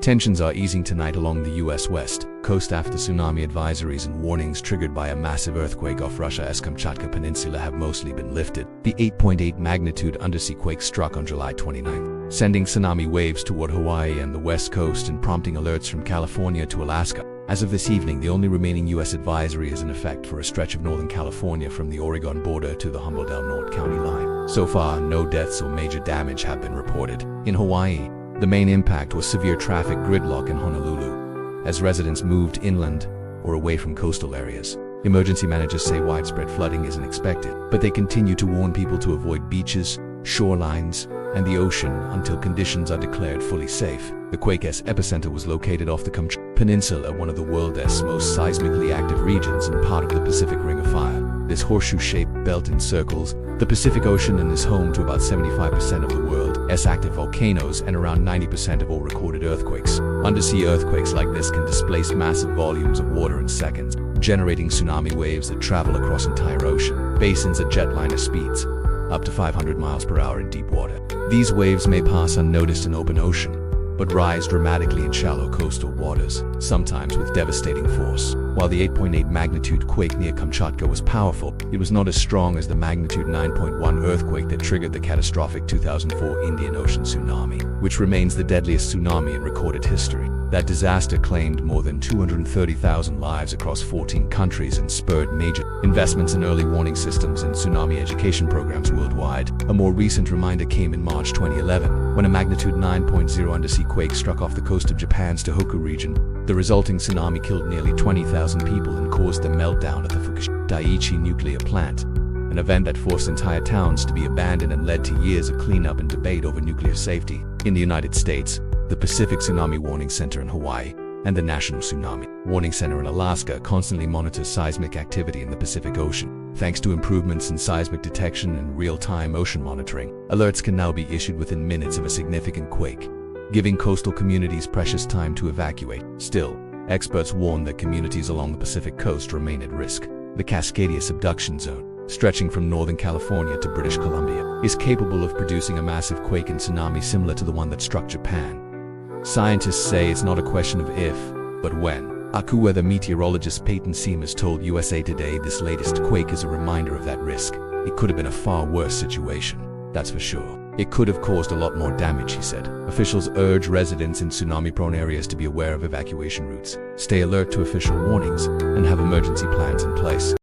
Tensions are easing tonight along the US West Coast after tsunami advisories and warnings triggered by a massive earthquake off Russia's Kamchatka Peninsula have mostly been lifted. The 8.8 magnitude undersea quake struck on July 29, sending tsunami waves toward Hawaii and the West Coast and prompting alerts from California to Alaska. As of this evening, the only remaining U.S. advisory is in effect for a stretch of Northern California from the Oregon border to the Humboldt-Del Norte County line. So far, no deaths or major damage have been reported. In Hawaii, the main impact was severe traffic gridlock in Honolulu, as residents moved inland or away from coastal areas. Emergency managers say widespread flooding isn't expected, but they continue to warn people to avoid beaches, shorelines, and the ocean until conditions are declared fully safe. The quake's epicenter was located off the Kamchatka Peninsula, one of the world's most seismically active regions and part of the Pacific Ring of Fire. This horseshoe-shaped belt encircles the Pacific Ocean and is home to about 75% of the world's active volcanoes and around 90% of all recorded earthquakes. Undersea earthquakes like this can displace massive volumes of water in seconds, generating tsunami waves that travel across entire ocean basins at jetliner speeds, up to 500 miles per hour in deep water. These waves may pass unnoticed in open ocean, but rise dramatically in shallow coastal waters, sometimes with devastating force. While the 8.8 magnitude quake near Kamchatka was powerful, it was not as strong as the magnitude 9.1 earthquake that triggered the catastrophic 2004 Indian Ocean tsunami, which remains the deadliest tsunami in recorded history. That disaster claimed more than 230,000 lives across 14 countries and spurred major investments in early warning systems and tsunami education programs worldwide. A more recent reminder came in March 2011, when a magnitude 9.0 undersea quake struck off the coast of Japan's Tohoku region. The resulting tsunami killed nearly 20,000 people and caused the meltdown at the Fukushima Daiichi nuclear plant, an event that forced entire towns to be abandoned and led to years of cleanup and debate over nuclear safety. In the United States, the Pacific Tsunami Warning Center in Hawaii and the National Tsunami Warning Center in Alaska constantly monitor seismic activity in the Pacific Ocean. Thanks to improvements in seismic detection and real-time ocean monitoring, alerts can now be issued within minutes of a significant quake, giving coastal communities precious time to evacuate. Still, experts warn that communities along the Pacific coast remain at risk. The Cascadia subduction zone, stretching from Northern California to British Columbia, is capable of producing a massive quake and tsunami similar to the one that struck Japan. Scientists say it's not a question of if, but when. AccuWeather meteorologist Peyton Seamers told USA Today this latest quake is a reminder of that risk. It could have been a far worse situation, that's for sure. It could have caused a lot more damage, he said. Officials urge residents in tsunami-prone areas to be aware of evacuation routes, stay alert to official warnings, and have emergency plans in place.